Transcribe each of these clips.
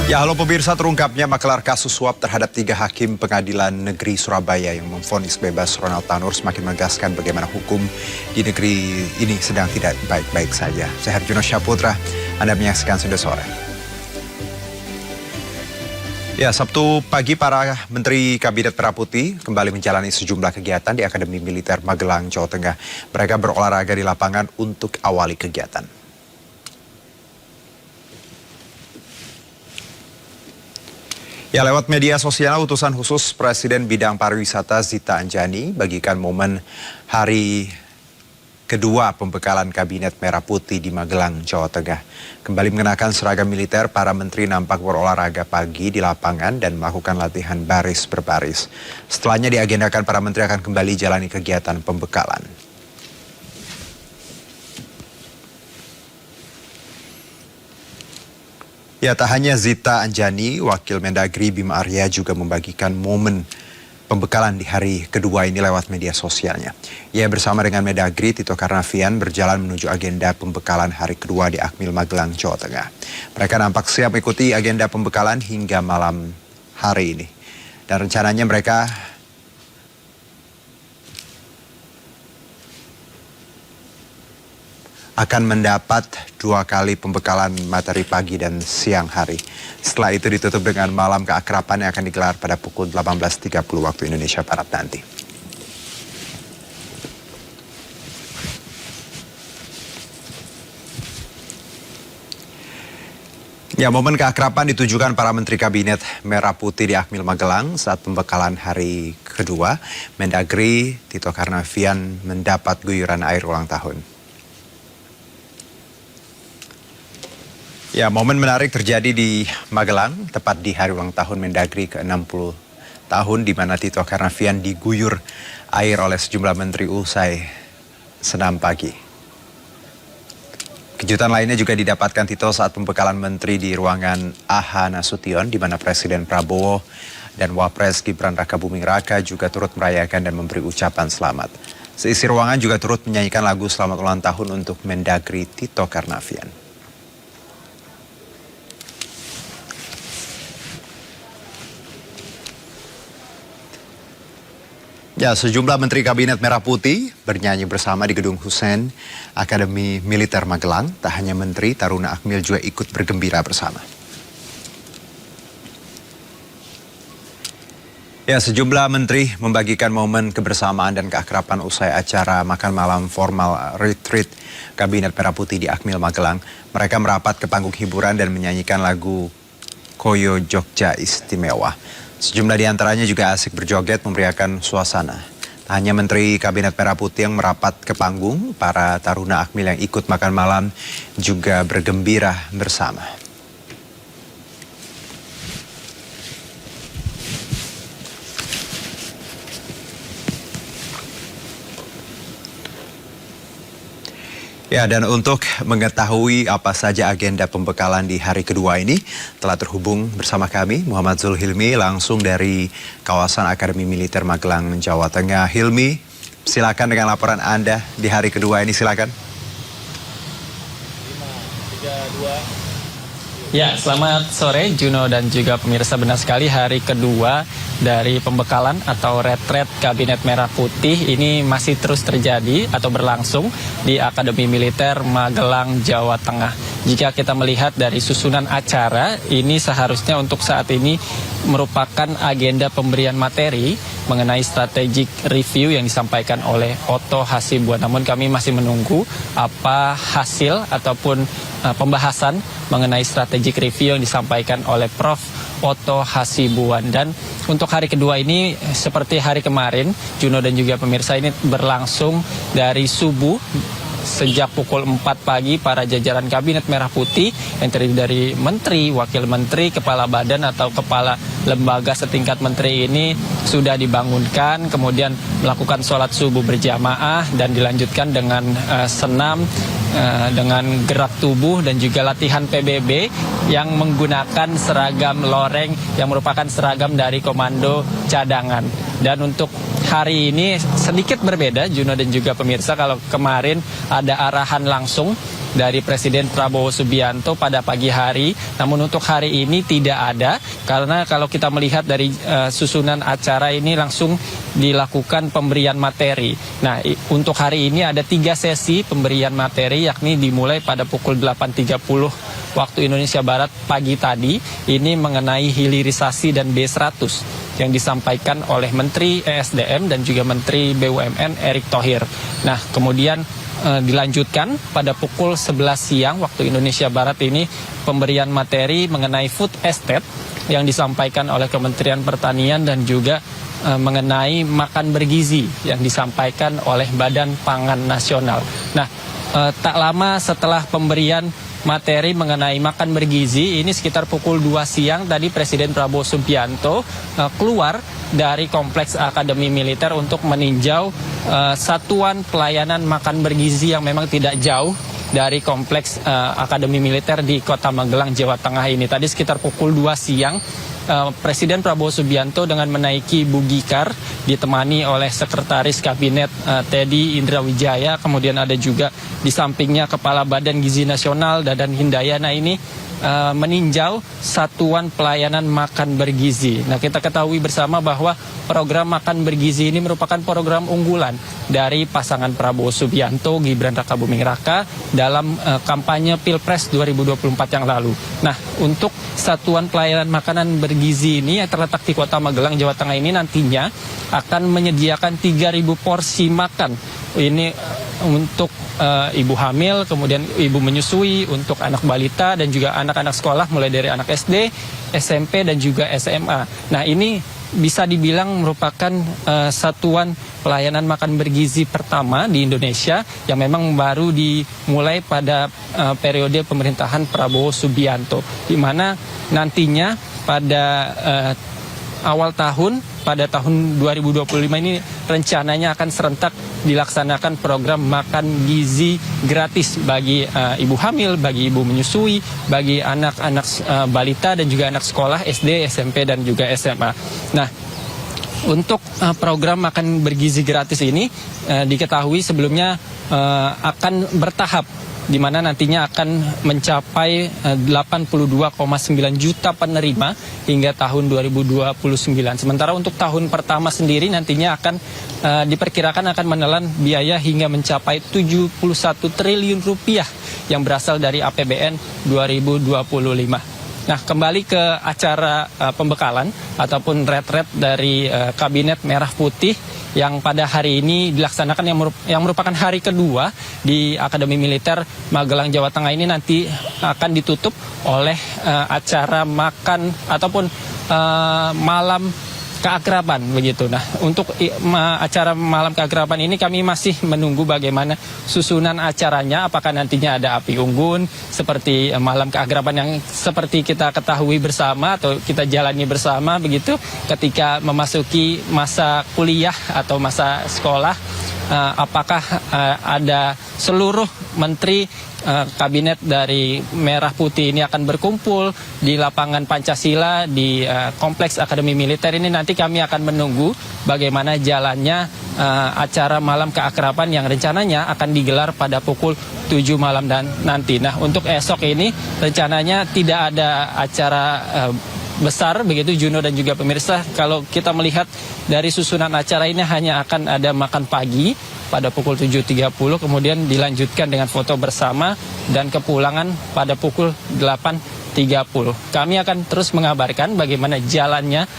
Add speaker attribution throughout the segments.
Speaker 1: Ya, halo pemirsa, terungkapnya makelar kasus suap terhadap 3 hakim pengadilan negeri Surabaya yang memvonis bebas Ronald Tanur semakin menegaskan bagaimana hukum di negeri ini sedang tidak baik-baik saja. Saya Harjuno Syaputra, Anda menyaksikan Sudah Sore. Ya, Sabtu pagi para Menteri Kabinet Merah Putih kembali menjalani sejumlah kegiatan di Akademi Militer Magelang, Jawa Tengah. Mereka berolahraga di lapangan untuk awali kegiatan. Ya, lewat media sosial, utusan khusus Presiden Bidang Pariwisata Zita Anjani bagikan momen hari kedua pembekalan Kabinet Merah Putih di Magelang, Jawa Tengah. Kembali mengenakan seragam militer, para menteri nampak berolahraga pagi di lapangan dan melakukan latihan baris berbaris. Setelahnya diagendakan para menteri akan kembali jalani kegiatan pembekalan. Ya, tak hanya Zita Anjani, Wakil Mendagri Bima Arya juga membagikan momen pembekalan di hari kedua ini lewat media sosialnya. Ia bersama dengan Mendagri Tito Karnavian berjalan menuju agenda pembekalan hari kedua di Akmil Magelang, Jawa Tengah. Mereka nampak siap mengikuti agenda pembekalan hingga malam hari ini. Dan rencananya mereka akan mendapat 2 kali pembekalan materi pagi dan siang hari. Setelah itu ditutup dengan malam keakraban yang akan digelar pada pukul 18.30 waktu Indonesia Barat nanti. Ya, momen keakraban ditujukan para Menteri Kabinet Merah Putih di Akmil Magelang saat pembekalan hari kedua. Mendagri Tito Karnavian mendapat guyuran air ulang tahun. Ya, momen menarik terjadi di Magelang, tepat di hari ulang tahun Mendagri ke-60 tahun, di mana Tito Karnavian diguyur air oleh sejumlah menteri usai senam pagi. Kejutan lainnya juga didapatkan Tito saat pembekalan menteri di ruangan AH Nasution, di mana Presiden Prabowo dan Wapres Gibran Rakabuming Raka juga turut merayakan dan memberi ucapan selamat. Seisi ruangan juga turut menyanyikan lagu selamat ulang tahun untuk Mendagri Tito Karnavian. Ya, sejumlah Menteri Kabinet Merah Putih bernyanyi bersama di Gedung Hussein Akademi Militer Magelang. Tak hanya Menteri, Taruna Akmil juga ikut bergembira bersama. Ya, sejumlah menteri membagikan momen kebersamaan dan keakraban usai acara makan malam formal retreat Kabinet Merah Putih di Akmil Magelang. Mereka merapat ke panggung hiburan dan menyanyikan lagu Koyo Jogja Istimewa. Sejumlah diantaranya juga asik berjoget memeriahkan suasana. Tak hanya Menteri Kabinet Merah Putih yang merapat ke panggung, para Taruna Akmil yang ikut makan malam juga bergembira bersama. Ya, dan untuk mengetahui apa saja agenda pembekalan di hari kedua ini, telah terhubung bersama kami Muhammad Zulhilmi langsung dari kawasan Akademi Militer Magelang, Jawa Tengah. Hilmi, silakan dengan laporan Anda di hari kedua ini, silakan.
Speaker 2: 5, 3, 2. Ya, selamat sore Juno dan juga pemirsa. Benar sekali, hari kedua dari pembekalan atau retret Kabinet Merah Putih ini masih terus terjadi atau berlangsung di Akademi Militer Magelang, Jawa Tengah. Jika kita melihat dari susunan acara, ini seharusnya untuk saat ini merupakan agenda pemberian materi mengenai strategic review yang disampaikan oleh Oto Hasibuan. Namun kami masih menunggu apa hasil ataupun pembahasan mengenai strategic review yang disampaikan oleh Prof. Oto Hasibuan. Dan untuk hari kedua ini seperti hari kemarin, Juno dan juga pemirsa, ini berlangsung dari subuh. Sejak pukul 4 pagi, para jajaran Kabinet Merah Putih yang terdiri dari menteri, wakil menteri, kepala badan atau kepala lembaga setingkat menteri ini sudah dibangunkan, kemudian melakukan sholat subuh berjamaah dan dilanjutkan dengan senam, dengan gerak tubuh dan juga latihan PBB yang menggunakan seragam loreng yang merupakan seragam dari Komando Cadangan. Dan untuk hari ini sedikit berbeda, Juno dan juga pemirsa. Kalau kemarin ada arahan langsung dari Presiden Prabowo Subianto pada pagi hari, namun untuk hari ini tidak ada, karena kalau kita melihat dari susunan acara ini langsung dilakukan pemberian materi. Nah, untuk hari ini ada 3 sesi pemberian materi, yakni dimulai pada pukul 8.30 waktu Indonesia Barat pagi tadi, ini mengenai hilirisasi dan B100 yang disampaikan oleh Menteri ESDM dan juga Menteri BUMN Erick Thohir. Nah, kemudian dilanjutkan pada pukul 11 siang waktu Indonesia Barat ini pemberian materi mengenai food estate yang disampaikan oleh Kementerian Pertanian dan juga mengenai makan bergizi yang disampaikan oleh Badan Pangan Nasional. Nah, tak lama setelah pemberian materi mengenai makan bergizi, ini sekitar pukul 2 siang tadi Presiden Prabowo Subianto keluar dari Kompleks Akademi Militer untuk meninjau satuan pelayanan makan bergizi yang memang tidak jauh dari Kompleks Akademi Militer di Kota Magelang, Jawa Tengah ini. Tadi sekitar pukul 2 siang Presiden Prabowo Subianto dengan menaiki bugikar ditemani oleh Sekretaris Kabinet Teddy Indrawijaya, kemudian ada juga di sampingnya Kepala Badan Gizi Nasional Dadan Hindayana ini meninjau satuan pelayanan makan bergizi. Nah, kita ketahui bersama bahwa program makan bergizi ini merupakan program unggulan dari pasangan Prabowo Subianto Gibran Rakabuming Raka dalam kampanye Pilpres 2024 yang lalu. Nah, untuk satuan pelayanan makanan bergizi ini yang terletak di Kota Magelang, Jawa Tengah ini nantinya akan menyediakan 3.000 porsi makan. Ini untuk ibu hamil, kemudian ibu menyusui, untuk anak balita dan juga anak-anak sekolah mulai dari anak SD, SMP dan juga SMA. Nah, ini bisa dibilang merupakan satuan pelayanan makan bergizi pertama di Indonesia yang memang baru dimulai pada periode pemerintahan Prabowo Subianto, di mana nantinya pada awal tahun, pada tahun 2025 ini rencananya akan serentak dilaksanakan program makan gizi gratis bagi ibu hamil, bagi ibu menyusui, bagi anak-anak balita dan juga anak sekolah SD, SMP dan juga SMA. Nah, untuk program makan bergizi gratis ini diketahui sebelumnya akan bertahap, di mana nantinya akan mencapai 82,9 juta penerima hingga tahun 2029. Sementara untuk tahun pertama sendiri nantinya akan diperkirakan akan menelan biaya hingga mencapai 71 triliun rupiah yang berasal dari APBN 2025. Nah, kembali ke acara pembekalan ataupun retret dari Kabinet Merah Putih yang pada hari ini dilaksanakan, yang merupakan hari kedua di Akademi Militer Magelang, Jawa Tengah ini, nanti akan ditutup oleh acara makan ataupun malam keakraban begitu. Nah, untuk acara malam keakraban ini kami masih menunggu bagaimana susunan acaranya, apakah nantinya ada api unggun seperti malam keakraban yang seperti kita ketahui bersama atau kita jalani bersama begitu ketika memasuki masa kuliah atau masa sekolah. Apakah ada seluruh menteri kabinet dari Merah Putih ini akan berkumpul di lapangan Pancasila di Kompleks Akademi Militer ini. Nanti kami akan menunggu bagaimana jalannya acara malam keakraban yang rencananya akan digelar pada pukul 7 malam dan nanti. Nah, untuk esok ini rencananya tidak ada acara besar begitu, Juno dan juga pemirsa. Kalau kita melihat dari susunan acara ini hanya akan ada makan pagi pada pukul 7.30, kemudian dilanjutkan dengan foto bersama dan kepulangan pada pukul 8.30. Kami akan terus mengabarkan bagaimana jalannya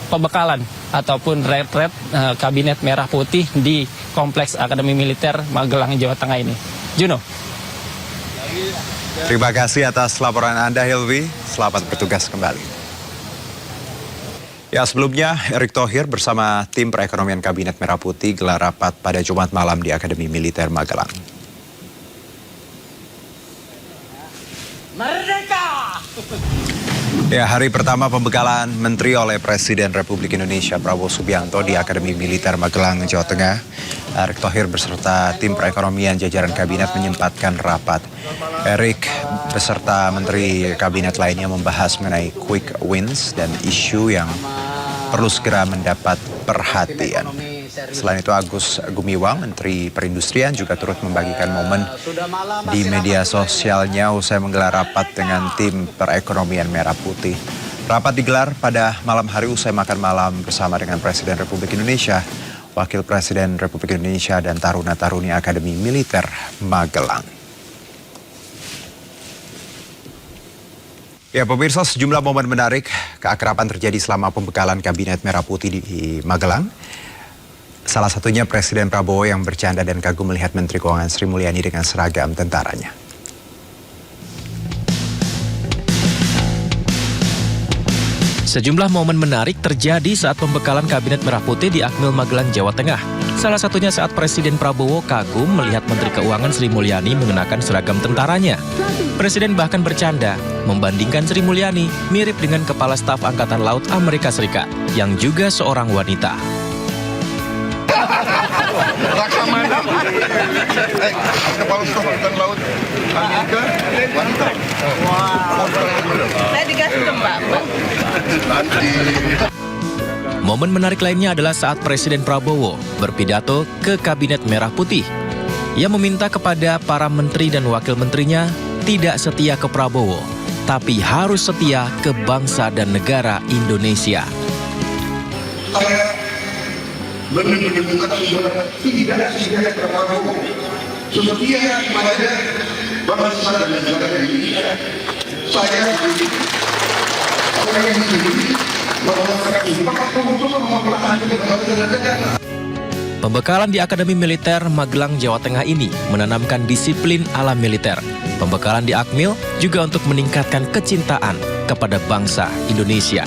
Speaker 2: pembekalan ataupun retret Kabinet Merah Putih di Kompleks Akademi Militer Magelang, Jawa Tengah ini. Juno.
Speaker 1: Terima kasih atas laporan Anda, Hilvi. Selamat bertugas kembali. Ya, sebelumnya Erick Thohir bersama tim perekonomian Kabinet Merah Putih gelar rapat pada Jumat malam di Akademi Militer Magelang.
Speaker 2: Merdeka!
Speaker 1: Ya, hari pertama pembekalan Menteri oleh Presiden Republik Indonesia Prabowo Subianto di Akademi Militer Magelang, Jawa Tengah. Erick Thohir beserta tim perekonomian jajaran kabinet menyempatkan rapat. Erick beserta menteri kabinet lainnya membahas mengenai quick wins dan isu yang perlu segera mendapat perhatian. Selain itu, Agus Gumiwang, Menteri Perindustrian, juga turut membagikan momen di media sosialnya usai menggelar rapat dengan tim perekonomian Merah Putih. Rapat digelar pada malam hari usai makan malam bersama dengan Presiden Republik Indonesia, Wakil Presiden Republik Indonesia, dan Taruna-Taruni Akademi Militer Magelang. Ya, pemirsa, sejumlah momen menarik keakraban terjadi selama pembekalan Kabinet Merah Putih di Magelang. Salah satunya Presiden Prabowo yang bercanda dan kagum melihat Menteri Keuangan Sri Mulyani dengan seragam tentaranya.
Speaker 3: Sejumlah momen menarik terjadi saat pembekalan Kabinet Merah Putih di Akmil Magelang, Jawa Tengah. Salah satunya saat Presiden Prabowo kagum melihat Menteri Keuangan Sri Mulyani mengenakan seragam tentaranya. Presiden bahkan bercanda, membandingkan Sri Mulyani mirip dengan Kepala Staf Angkatan Laut Amerika Serikat, yang juga seorang wanita.
Speaker 4: Laksamana, Kepala Staf Angkatan Laut Amerika, wanita.
Speaker 5: Saya dikasih dong, Pak.
Speaker 3: Momen menarik lainnya adalah saat Presiden Prabowo berpidato ke Kabinet Merah Putih. Ia meminta kepada para menteri dan wakil menterinya tidak setia ke Prabowo, tapi harus setia ke bangsa dan negara Indonesia.
Speaker 4: Saya menemukan saudara tidak setia kepada Prabowo, setia kepada bangsa dan negara Indonesia. Saya yang sendiri
Speaker 3: Pembekalan di Akademi Militer Magelang, Jawa Tengah ini menanamkan disiplin ala militer. Pembekalan di Akmil juga untuk meningkatkan kecintaan kepada bangsa Indonesia.